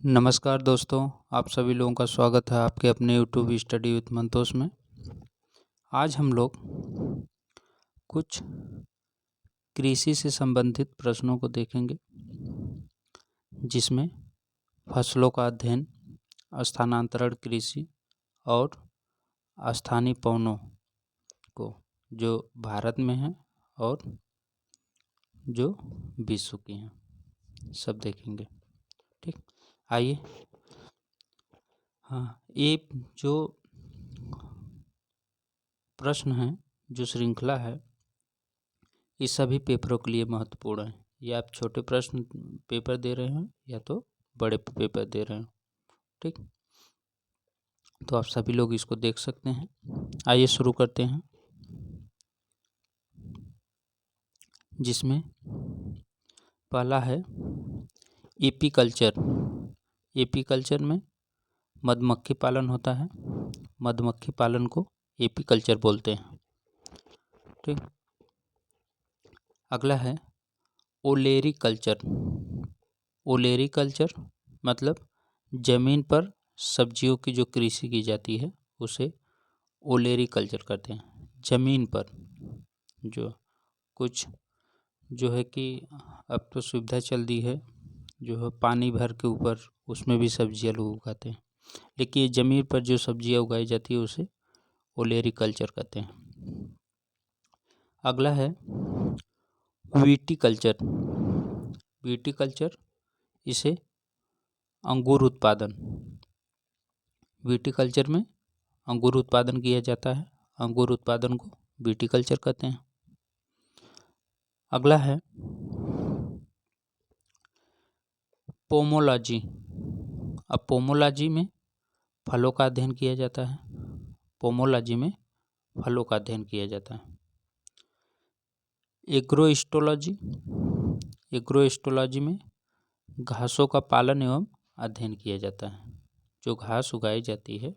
नमस्कार दोस्तों, आप सभी लोगों का स्वागत है आपके अपने यूट्यूब स्टडी विथ मंतोष में। आज हम लोग कुछ कृषि से संबंधित प्रश्नों को देखेंगे, जिसमें फसलों का अध्ययन, स्थानांतरण कृषि और स्थानीय पवनों को जो भारत में हैं और जो विश्व की हैं, सब देखेंगे। ठीक, आइए। हाँ, ये जो प्रश्न है, जो श्रृंखला है, ये सभी पेपरों के लिए महत्वपूर्ण है। या आप छोटे प्रश्न पेपर दे रहे हैं या तो बड़े पेपर दे रहे हैं। ठीक, तो आप सभी लोग इसको देख सकते हैं। आइए शुरू करते हैं, जिसमें पहला है एपीकल्चर। एपीकल्चर में मधुमक्खी पालन होता है। मधुमक्खी पालन को एपीकल्चर बोलते हैं। ठीक, अगला है ओलेरीकल्चर। ओलेरीकल्चर मतलब जमीन पर सब्जियों की जो कृषि की जाती है उसे ओलेरीकल्चर कहते हैं। जमीन पर जो कुछ जो है कि अब तो सुविधा चल दी है, जो है पानी भर के ऊपर उसमें भी सब्जियां लोग उगाते हैं, लेकिन ये जमीन पर जो सब्जियां उगाई जाती है उसे ओलेरीकल्चर कहते हैं। अगला है विटीकल्चर। विटीकल्चर इसे अंगूर उत्पादन, विटीकल्चर में अंगूर उत्पादन किया जाता है। अंगूर उत्पादन को विटीकल्चर कहते हैं। अगला है पोमोलॉजी। अब पोमोलॉजी में फलों का अध्ययन किया जाता है। पोमोलॉजी में फलों का अध्ययन किया जाता है। एग्रोइस्टोलॉजी। एग्रोइस्टोलॉजी में घासों का पालन एवं अध्ययन किया जाता है। जो घास उगाई जाती है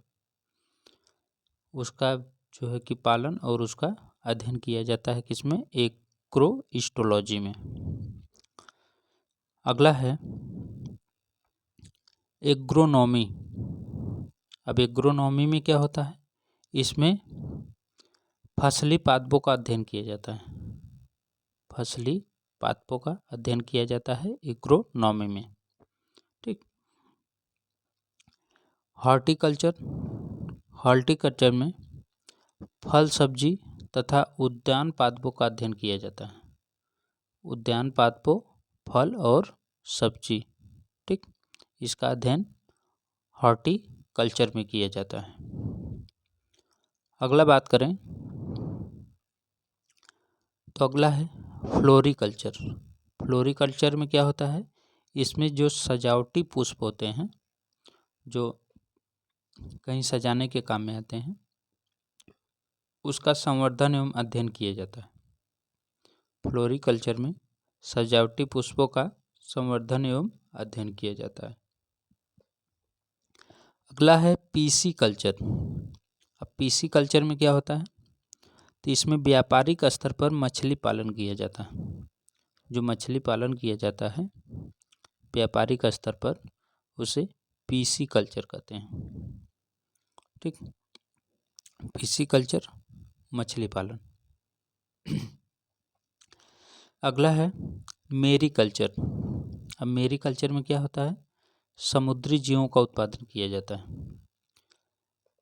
उसका जो है कि पालन और उसका अध्ययन किया जाता है, किसमें? एग्रोइस्टोलॉजी में। अगला है एग्रोनॉमी। अब एग्रोनॉमी में क्या होता है? इसमें फसली पादपों का अध्ययन किया जाता है। फसली पादपों का अध्ययन किया जाता है एग्रोनॉमी में। ठीक, हॉर्टिकल्चर। हॉर्टिकल्चर में फल, सब्जी तथा उद्यान पादपों का अध्ययन किया जाता है। उद्यान पादपों, फल और सब्जी। ठीक, इसका अध्ययन हॉर्टिकल्चर में किया जाता है। अगला बात करें तो अगला है फ्लोरिकल्चर। फ्लोरिकल्चर में क्या होता है? इसमें जो सजावटी पुष्प होते हैं, जो कहीं सजाने के काम में आते हैं, उसका संवर्धन एवं अध्ययन किया जाता है। फ्लोरिकल्चर में सजावटी पुष्पों का संवर्धन एवं अध्ययन किया जाता है। अगला है पीसी कल्चर। अब पीसी कल्चर में क्या होता है? तो इसमें व्यापारिक स्तर पर मछली पालन किया जाता है। जो मछली पालन किया जाता है व्यापारिक स्तर पर, उसे पीसी कल्चर कहते हैं। ठीक, पीसी कल्चर, मछली पालन। अगला है मेरीकल्चर। अब मेरीकल्चर में क्या होता है? समुद्री जीवों का उत्पादन किया जाता है।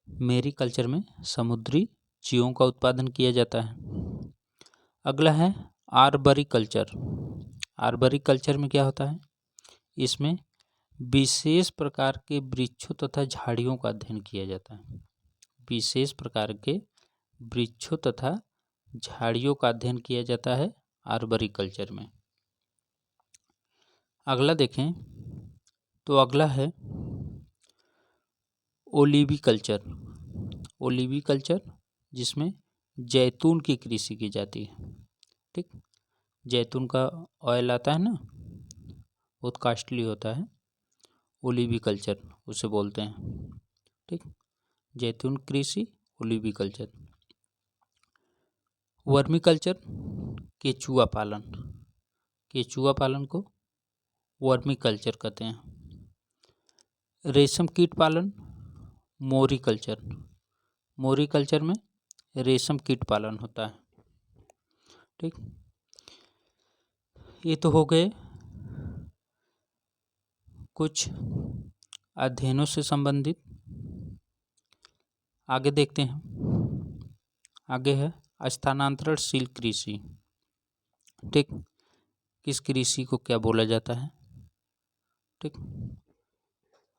मेरीकल्चर में समुद्री जीवों का उत्पादन किया जाता है। अगला है आर्बरिकल्चर। आर्बरिकल्चर में क्या होता है? इसमें विशेष प्रकार के वृक्षों तथा झाड़ियों का अध्ययन किया जाता है। विशेष प्रकार के वृक्षों तथा झाड़ियों का अध्ययन किया जाता है आर्बरिकल्चर में। अगला देखें तो अगला है ओलिविकल्चर। ओलिविकल्चर जिसमें जैतून की कृषि की जाती है। ठीक, जैतून का ऑयल आता है ना, बहुत कॉस्टली होता है, ओलिविकल्चर उसे बोलते हैं। ठीक, जैतून कृषि, ओलिविकल्चर। वर्मीकल्चर, केचुआ पालन। केचुआ पालन को वर्मीकल्चर कहते हैं। रेशम कीट पालन, मोरिकल्चर। मोरिकल्चर में रेशम कीट पालन होता है। ठीक, ये तो हो गए कुछ अध्ययनों से संबंधित। आगे देखते हैं, आगे है स्थानांतरणशील कृषि। ठीक, किस कृषि को क्या बोला जाता है। ठीक,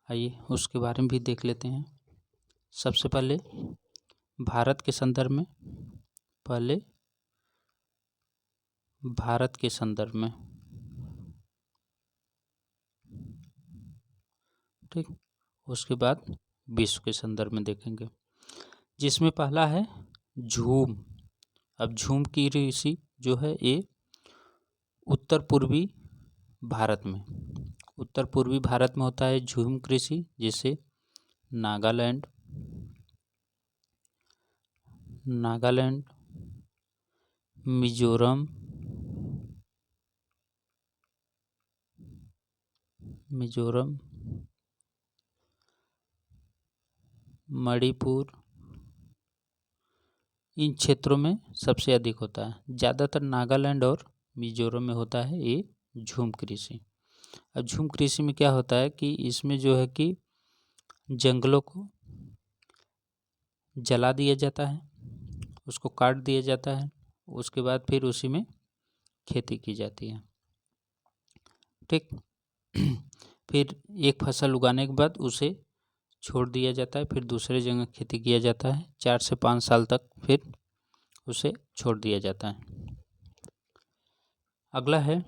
आइए उसके बारे में भी देख लेते हैं। सबसे पहले भारत के संदर्भ में, ठीक, उसके बाद विश्व के संदर्भ में देखेंगे, जिसमें पहला है झूम। अब झूम की कृषि जो है ये उत्तर पूर्वी भारत में होता है झूम कृषि, जिसे नागालैंड, मिजोरम, मणिपुर, इन क्षेत्रों में सबसे अधिक होता है। ज़्यादातर नागालैंड और मिजोरम में होता है ये झूम कृषि। अब झूम कृषि में क्या होता है कि इसमें जो है कि जंगलों को जला दिया जाता है, उसको काट दिया जाता है, उसके बाद फिर उसी में खेती की जाती है। ठीक, फिर एक फसल उगाने के बाद उसे छोड़ दिया जाता है, फिर दूसरे जगह खेती किया जाता है। 4 से 5 साल तक फिर उसे छोड़ दिया जाता है। अगला है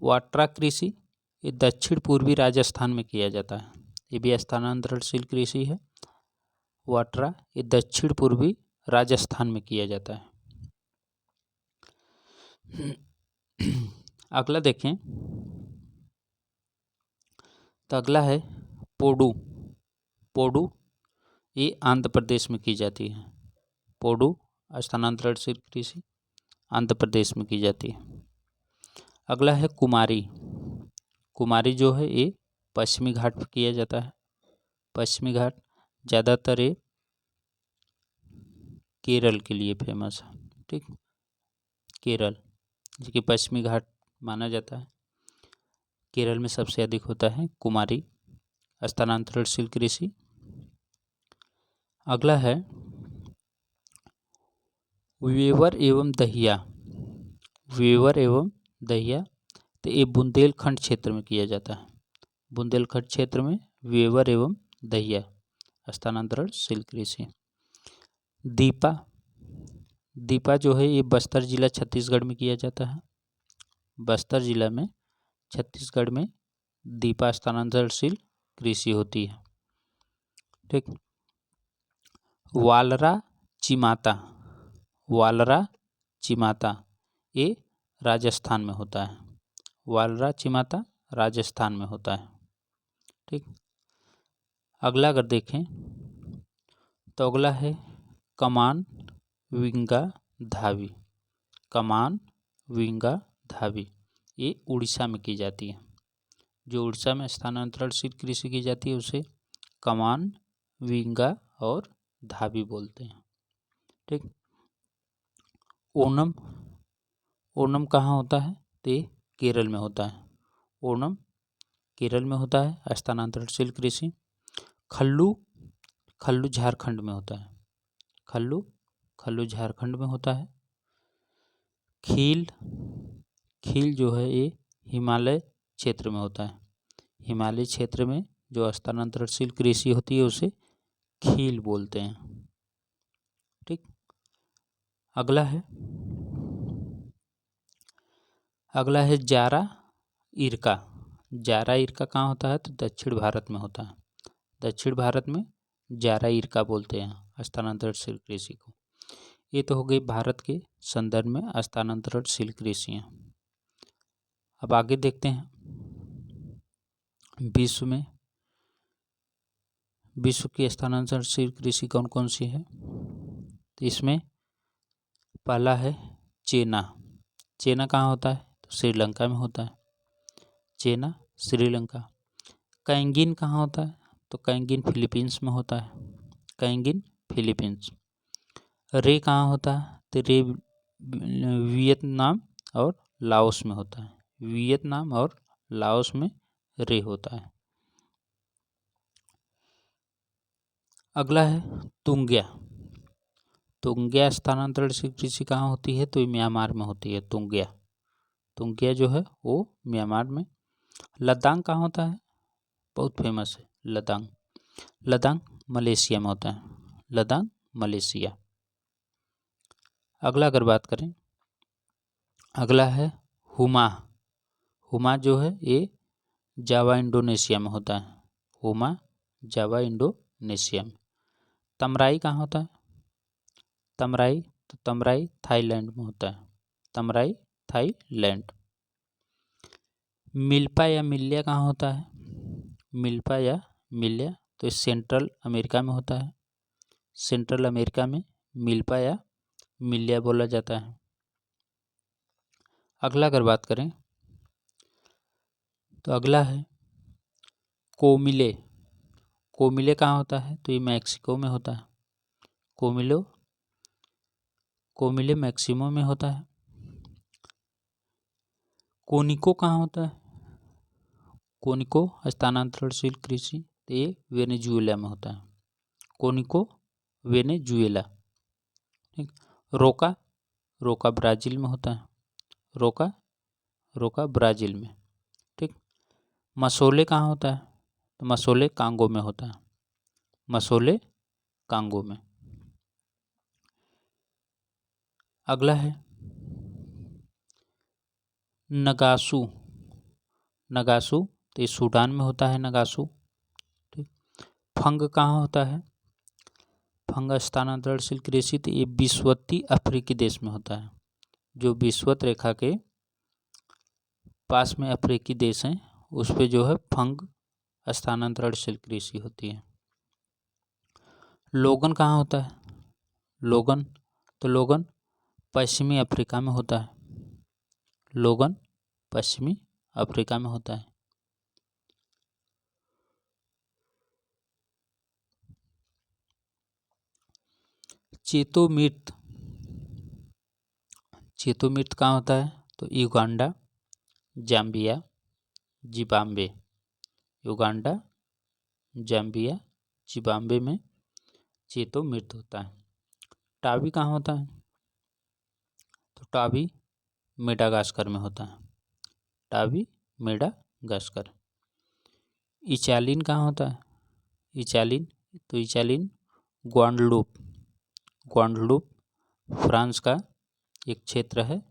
वाट्रा कृषि। ये दक्षिण पूर्वी राजस्थान में किया जाता है। ये भी स्थानांतरणशील कृषि है। वाट्रा ये दक्षिण पूर्वी राजस्थान में किया जाता है। अगला देखें तो अगला है पोडू। ये आंध्र प्रदेश में की जाती है। पोडू स्थानांतरणशील कृषि आंध्र प्रदेश में की जाती है। अगला है कुमारी जो है ये पश्चिमी घाट पर किया जाता है। पश्चिमी घाट ज़्यादातर ये केरल के लिए फेमस है। ठीक, केरल जो कि पश्चिमी घाट माना जाता है, केरल में सबसे अधिक होता है कुमारी स्थानांतरणशील कृषि। अगला है वेवर एवं दहिया। तो ये बुंदेलखंड क्षेत्र में किया जाता है। बुंदेलखंड क्षेत्र में वेवर एवं दहिया स्थानांतरणशील कृषि। दीपा जो है ये बस्तर जिला छत्तीसगढ़ में किया जाता है। बस्तर जिला में छत्तीसगढ़ में दीपा स्थानांतरणशील कृषि होती है। ठीक, वालरा चिमाता ये राजस्थान में होता है। वालरा चिमाता राजस्थान में होता है। ठीक, अगला अगर देखें तो अगला है कमान विंगा धावी। ये उड़ीसा में की जाती है। जो उड़ीसा में स्थानांतरणशील कृषि की जाती है उसे कमान विंगा और धावी बोलते हैं। ठीक, ओणम कहाँ होता है तो ये केरल में होता है। ओणम केरल में होता है स्थानांतरणशील कृषि। खल्लू झारखंड में होता है। खल्लू झारखंड में होता है। खील जो है ये हिमालय क्षेत्र में होता है। हिमालय क्षेत्र में जो स्थानांतरणशील कृषि होती है उसे खील बोलते हैं। ठीक, अगला है जारा इरका कहाँ होता है तो दक्षिण भारत में होता है। दक्षिण भारत में जारा इरका बोलते हैं स्थानांतरणशील कृषि को। ये तो हो गई भारत के संदर्भ में स्थानांतरणशील कृषियाँ। अब आगे देखते हैं विश्व की स्थानांतरणशील कृषि कौन कौन सी है। तो इसमें पहला है चेना कहाँ होता है तो श्रीलंका में होता है। चेना श्रीलंका। कैंगिन कहाँ होता है? तो कैंगिन फिलीपींस में होता है, कैंगिन फिलीपींस। रे कहाँ होता है? तो रे वियतनाम और लाओस में होता है, वियतनाम और लाओस में रे होता है। अगला है तुंग्या। तुंग्या स्थानांतरण से कृषि कहाँ होती है? तो म्यांमार में होती है तुंग्या। तुंग्या जो है वो म्यांमार में। लद्दाख कहाँ होता है? बहुत फेमस है लद्दाख। लद्दाख मलेशिया में होता है, लद्दाख मलेशिया। अगला अगर बात करें, अगला है हुमा। हुमा जो है ये जावा इंडोनेशिया में होता है, हुमा जावा इंडोनेशिया में। तमराई कहाँ होता है? तमराई, तो तमराई थाईलैंड में होता है, तमराई थाईलैंड। मिल्पा या मिल्या कहाँ होता है? मिल्पा या मिल्या, तो ये सेंट्रल अमेरिका में होता है, सेंट्रल अमेरिका में मिल्पा या मिल्या बोला जाता है। अगला अगर बात करें तो अगला है कोमिले। कोमिले कहाँ होता है? तो ये मैक्सिको में होता है, कोमिले मैक्सिको में होता है। कोनिको कहाँ होता है? कोनिको स्थानांतरणशील कृषि, तो ये वेनेजुएला में होता है, कोनिको वेनेजुएला। ठीक। रोका, रोका ब्राज़ील में होता है, रोका, रोका ब्राज़ील में। ठीक। मसोले कहाँ होता है? तो मसोले कांगो में होता है, मसोले कांगो में। अगला है नगासू। नगासू, तो ये सूडान में होता है नगासू। ठीक। फंग कहाँ होता है? फंग स्थानांतरणशील कृषि, तो ये विषुवती अफ्रीकी देश में होता है, जो विषुवत रेखा के पास में अफ्रीकी देश हैं उस पे जो है फंग स्थानांतरणशील कृषि होती है। लोगन कहाँ होता है? लोगन, तो लोगन पश्चिमी अफ्रीका में होता है, लोगन पश्चिमी अफ्रीका में होता है। चेतोमीर्त, चेतोमीर्त कहाँ होता है? तो Uganda, Zambia, Zimbabwe, Uganda, Zambia, Zimbabwe में चेतोमीर्त होता है। टावी कहाँ होता है? तो टावी मेडागास्कर में होता है, टावी मेडागास्कर। इचालिन कहाँ होता है? इचालिन, तो इचालिन ग्वांडलूप, ग्वांडलूप फ्रांस का एक क्षेत्र है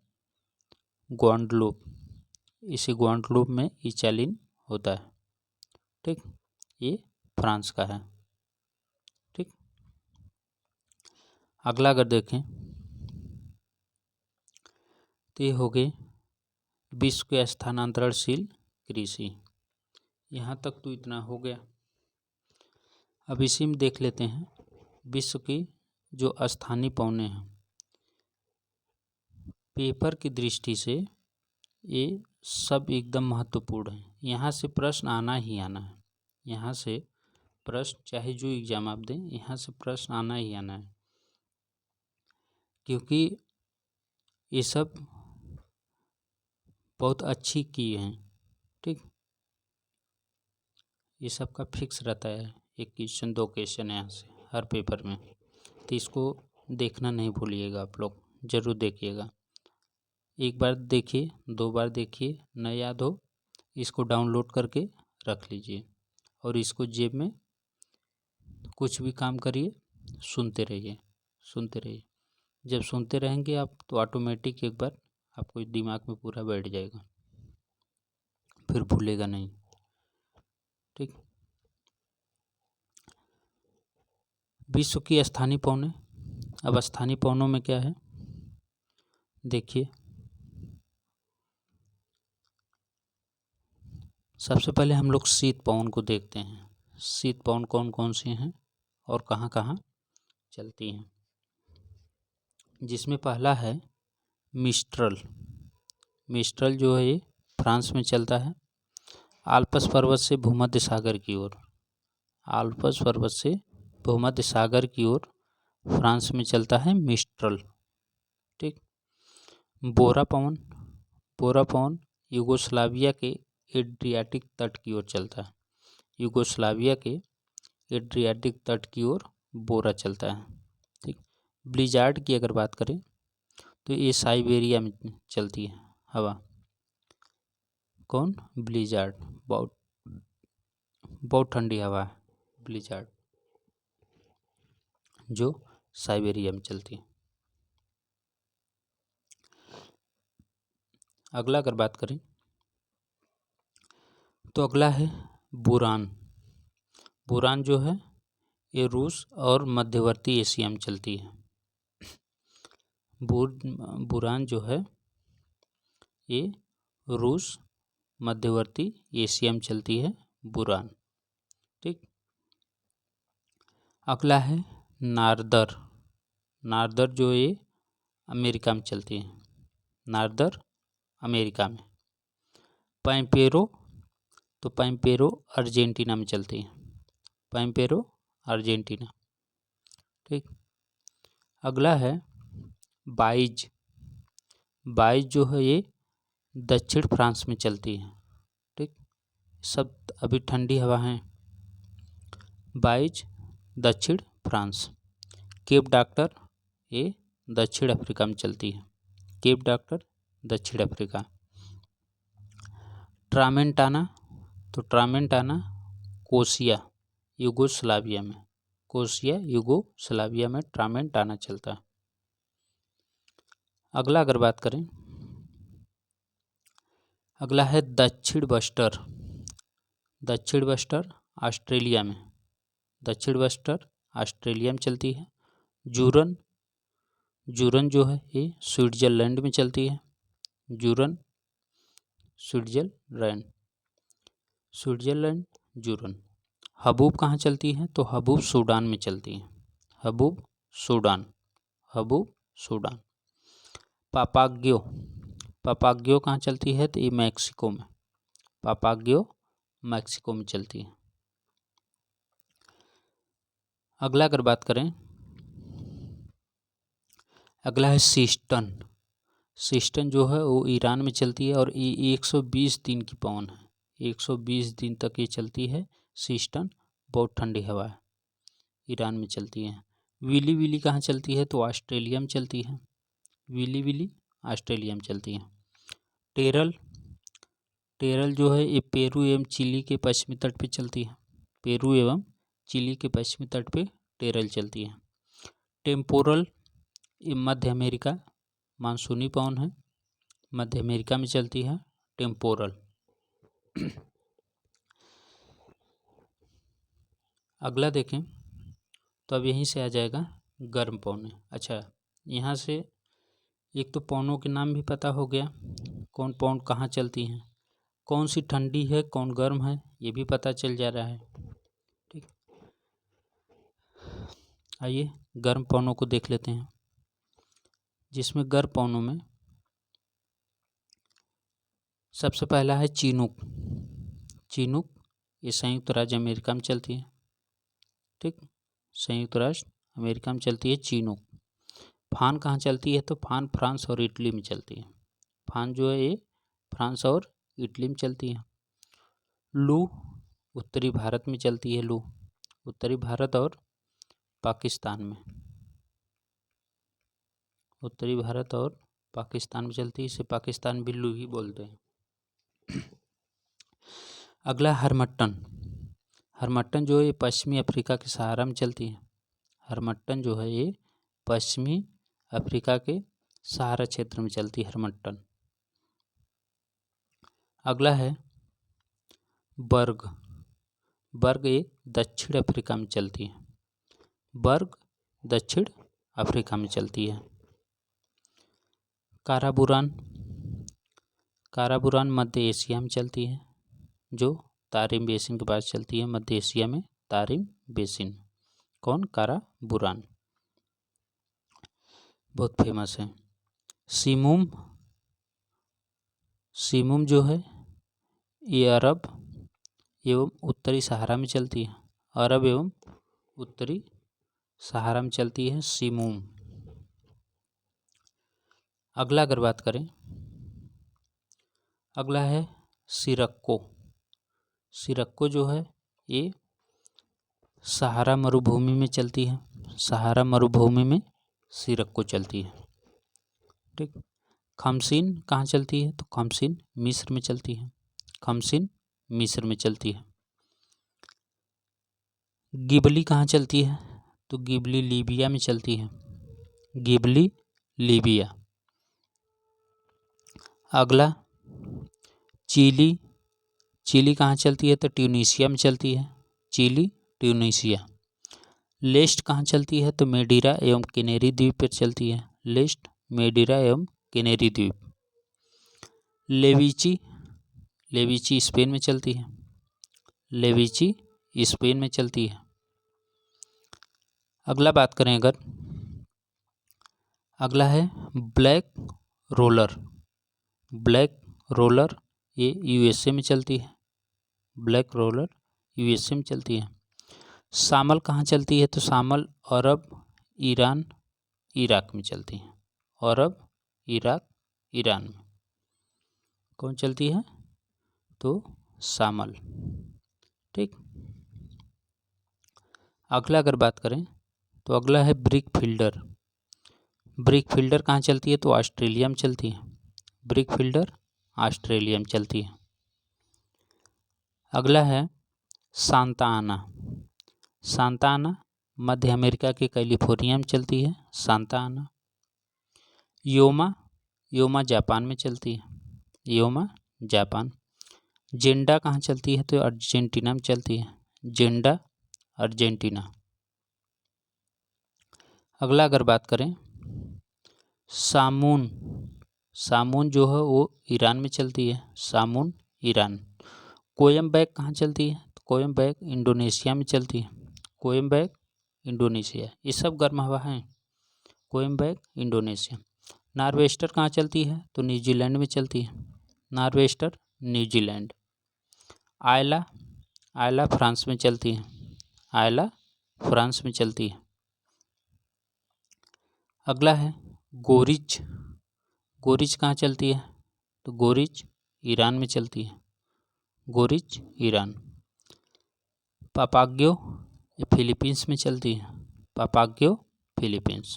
ग्वांडलूप, इसी ग्वांडलूप में इचालिन होता है। ठीक, ये फ्रांस का है। ठीक। अगला अगर देखें तो ये हो गए विश्व के स्थानांतरणशील कृषि। यहाँ तक तो इतना हो गया। अब इसी में देख लेते हैं विश्व की जो स्थानीय पौने हैं। पेपर की दृष्टि से ये सब एकदम महत्वपूर्ण है, यहाँ से प्रश्न आना ही आना है, यहाँ से प्रश्न चाहे जो एग्जाम आप दें यहाँ से प्रश्न आना ही आना है, क्योंकि ये सब बहुत अच्छी की हैं। ठीक, ये सब का फिक्स रहता है, एक क्वेश्चन 2 क्वेश्चन यहाँ से हर पेपर में, तो इसको देखना नहीं भूलिएगा, आप लोग ज़रूर देखिएगा। एक बार देखिए, 2 बार देखिए, न याद हो इसको डाउनलोड करके रख लीजिए और इसको जेब में, कुछ भी काम करिए सुनते रहिए, सुनते रहिए। जब सुनते रहेंगे आप तो ऑटोमेटिक एक बार आपको दिमाग में पूरा बैठ जाएगा, फिर भूलेगा नहीं। ठीक। विश्व की स्थानीय पौने। अब स्थानीय पौनों में क्या है देखिए, सबसे पहले हम लोग शीत पवन को देखते हैं। शीत पवन कौन कौन से हैं और कहाँ कहाँ चलती हैं, जिसमें पहला है मिस्ट्रल। मिस्ट्रल जो है ये फ्रांस में चलता है। आल्प्स पर्वत से भूमध्य सागर की ओर, आल्प्स पर्वत से भूमध्य सागर की ओर फ्रांस में चलता है मिस्ट्रल। ठीक। बोरा पवन, बोरा पवन यूगोस्लाविया के एड्रियाटिक तट की ओर चलता है, यूगोस्लाविया के एड्रियाटिक तट की ओर बोरा चलता है। ठीक। ब्लिजार्ड की अगर बात करें तो ये साइबेरिया में चलती है हवा। कौन? ब्लिजार्ड। बहुत बहुत ठंडी हवा है ब्लिजार्ड, जो साइबेरिया में चलती है। अगला अगर बात करें तो अगला है बुरान। बुरान जो है ये रूस और मध्यवर्ती एशिया में चलती है। बुरान जो है ये रूस मध्यवर्ती एशिया में चलती है बुरान। ठीक। अगला है नारदर। नारदर जो ये अमेरिका में चलती है, नारदर अमेरिका में। पैम्पेरो, तो पैम्पेरो अर्जेंटीना में चलती है, पैम्पेरो अर्जेंटीना। ठीक। अगला है बाइज। बाइज जो है ये दक्षिण फ्रांस में चलती है। ठीक। सब अभी ठंडी हवा है। बाइज दक्षिण फ्रांस। केप डॉक्टर ये दक्षिण अफ्रीका में चलती है, केप डॉक्टर दक्षिण अफ्रीका। ट्रामेंटाना, तो ट्रामेंटाना कोसिया यूगोस्लाविया में, कोसिया यूगोस्लाविया में ट्रामेंटाना चलता है। अगला अगर बात करें, अगला है दक्षिण बस्टर। दक्षिण बस्टर ऑस्ट्रेलिया में, दक्षिण बस्टर ऑस्ट्रेलिया में चलती है। जूरन, जूरन जो है ये स्विट्जरलैंड में चलती है, Juran Switzerland, Switzerland Juran. Haboob कहाँ चलती है? तो हबूब सूडान में चलती है, हबूब सूडान, हबूब सूडान। पापाग्यो, पापाग्यो कहाँ चलती है? तो ये मैक्सिको में, पापाग्यो मैक्सिको में चलती है। अगला अगर बात करें, अगला है सिस्टन। सिस्टन जो है वो ईरान में चलती है और ये 120 दिन की पवन है, 120 दिन तक ये चलती है सिस्टन। बहुत ठंडी हवा है, ईरान में चलती है। विली विली कहाँ चलती है? तो ऑस्ट्रेलिया में चलती है, विली विली ऑस्ट्रेलिया में चलती है। टेरल, टेरल जो है ये पेरू एवं चिली के पश्चिमी तट पे चलती है, पेरू एवं चिली के पश्चिमी तट पे टेरल चलती है। टेम्पोरल ये मध्य अमेरिका मानसूनी पवन है, मध्य अमेरिका में चलती है टेम्पोरल। अगला देखें तो अब यहीं से आ जाएगा गर्म पवनें। अच्छा, यहाँ से एक तो पवनों के नाम भी पता हो गया, कौन पवन कहाँ चलती हैं, कौन सी ठंडी है कौन गर्म है ये भी पता चल जा रहा है। ठीक। आइए गर्म पवनों को देख लेते हैं, जिसमें गर्म पवनों में सबसे पहला है चीनूक। चीनूक ये संयुक्त राज्य अमेरिका में चलती है। ठीक, संयुक्त राष्ट्र अमेरिका में चलती है चीनूक। फान कहाँ चलती है? तो फान फ्रांस और इटली में चलती है, फान जो है ये फ्रांस और इटली में चलती है। लू उत्तरी भारत में चलती है, लू उत्तरी भारत और पाकिस्तान में, उत्तरी भारत और पाकिस्तान में चलती है, इसे पाकिस्तान भी लू ही बोलते हैं। अगला हरमट्टन। हरमट्टन जो है ये पश्चिमी अफ्रीका के सहारा में चलती है, हरमट्टन जो है ये पश्चिमी अफ्रीका के सहारा क्षेत्र में चलती है हरमट्टन। अगला है बर्ग। बर्ग ये दक्षिण अफ्रीका में चलती है, बर्ग दक्षिण अफ्रीका में चलती है। काराबुरान, काराबुरान मध्य एशिया में चलती है, जो तारिम बेसिन के पास चलती है, मध्य एशिया में तारिम बेसिन। कौन? काराबुरान, बहुत फेमस है। सीमुम, सीमुम जो है ये अरब एवं उत्तरी सहारा में चलती है। अरब एवं उत्तरी सहारा में चलती है सिमूम। अगला अगर बात करें, अगला है सिरक्को। सिरक्को जो है ये सहारा मरुभूमि में चलती है। सहारा मरुभूमि में सिरक्को चलती है। ठीक। खमसीन कहाँ चलती है? तो खमसीन मिस्र में चलती है। खमसीन मिस्र में चलती है। गिबली कहाँ चलती है? तो गिबली लीबिया में चलती है। Ghibli Libya. अगला चिली। चिली कहाँ चलती है? तो ट्यूनीशिया में चलती है। Chilli Tunisia. लेस्ट कहाँ चलती है? तो मेडीरा एवं कैनेरी द्वीप पर चलती है। लेस्ट मेडीरा एवं कैनेरी द्वीप। लेविची। लेविची स्पेन में चलती है। लेविची स्पेन में चलती है। अगला बात करें अगर, अगला है ब्लैक रोलर। ब्लैक रोलर ये यूएसए में चलती है। ब्लैक रोलर यूएसए में चलती है। शामल कहाँ चलती है? तो शामल अरब, ईरान, इराक में चलती है। अरब, इराक, ईरान में कौन चलती है? तो शामल। ठीक। अगला अगर बात करें तो अगला है ब्रिक फील्डर। ब्रिक फील्डर कहाँ चलती है? तो ऑस्ट्रेलिया में चलती है। ब्रिक फील्डर ऑस्ट्रेलिया में चलती है। अगला है सांता आना। सांता आना मध्य अमेरिका के कैलिफोर्निया में चलती है। सांता आना। योमा। योमा जापान में चलती है। Yoma Japan. जेंडा कहाँ चलती है? तो अर्जेंटीना में चलती है। जेंडा अर्जेंटीना। अगला अगर बात करें सामून। सामून जो है वो ईरान में चलती है। सामून ईरान। कोयम्बैक कहाँ चलती है? तो कोयम्बैक इंडोनेशिया में चलती है। कोयम्बैक इंडोनेशिया। ये सब गर्म हवा हैं। कोयम्बैक इंडोनेशिया। नॉर्वेस्टर कहाँ चलती है? तो न्यूजीलैंड में चलती है। Nor'wester New Zealand. आयला। आयला फ्रांस में चलती है। आयला फ्रांस में चलती है। अगला है गोरिच। गोरिच कहाँ चलती है? तो गोरिच ईरान में चलती है। गोरिच ईरान। पापाग्यो ये फिलीपींस में चलती है। पापाग्यो फिलीपींस।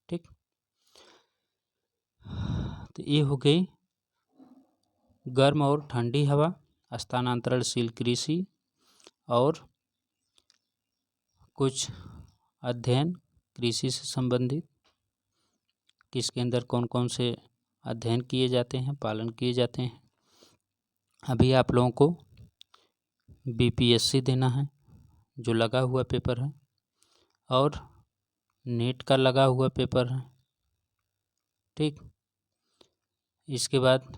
ठीक। तो ये हो गई गर्म और ठंडी हवा, स्थानांतरणशील कृषि और कुछ अध्ययन कृषि से संबंधित, किसके अंदर कौन कौन से अध्ययन किए जाते हैं, पालन किए जाते हैं। अभी आप लोगों को बीपीएससी देना है जो लगा हुआ पेपर है, और नेट का लगा हुआ पेपर है। ठीक। इसके बाद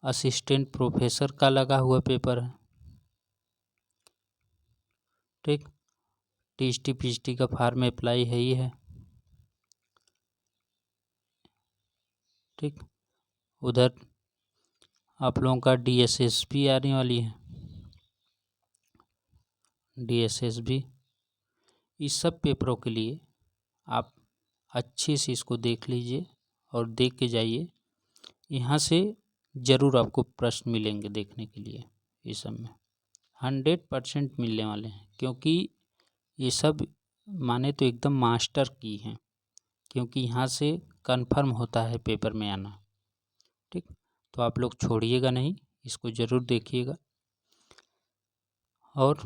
असिस्टेंट प्रोफेसर का लगा हुआ पेपर है। ठीक। टीएसटी पीएचडी का फॉर्म अप्लाई है ही है। ठीक। उधर आप लोगों का डीएसएस भी आने वाली है। डीएसएस भी। इस सब पेपरों के लिए आप अच्छे से इसको देख लीजिए और देख के जाइए। यहाँ से ज़रूर आपको प्रश्न मिलेंगे देखने के लिए। इस सब में 100% मिलने वाले हैं, क्योंकि ये सब माने तो एकदम मास्टर की हैं, क्योंकि यहाँ से कंफर्म होता है पेपर में आना। ठीक। तो आप लोग छोड़िएगा नहीं, इसको ज़रूर देखिएगा। और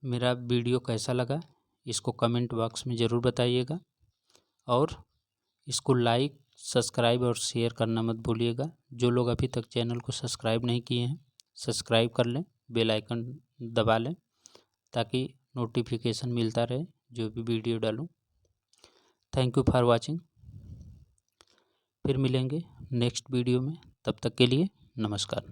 मेरा वीडियो कैसा लगा इसको कमेंट बॉक्स में ज़रूर बताइएगा, और इसको लाइक, सब्सक्राइब और शेयर करना मत भूलिएगा। जो लोग अभी तक चैनल को सब्सक्राइब नहीं किए हैं, सब्सक्राइब कर लें, बेल आइकन दबा लें, ताकि नोटिफिकेशन मिलता रहे जो भी वीडियो डालूं। Thank you for watching. फिर मिलेंगे नेक्स्ट वीडियो में, तब तक के लिए नमस्कार।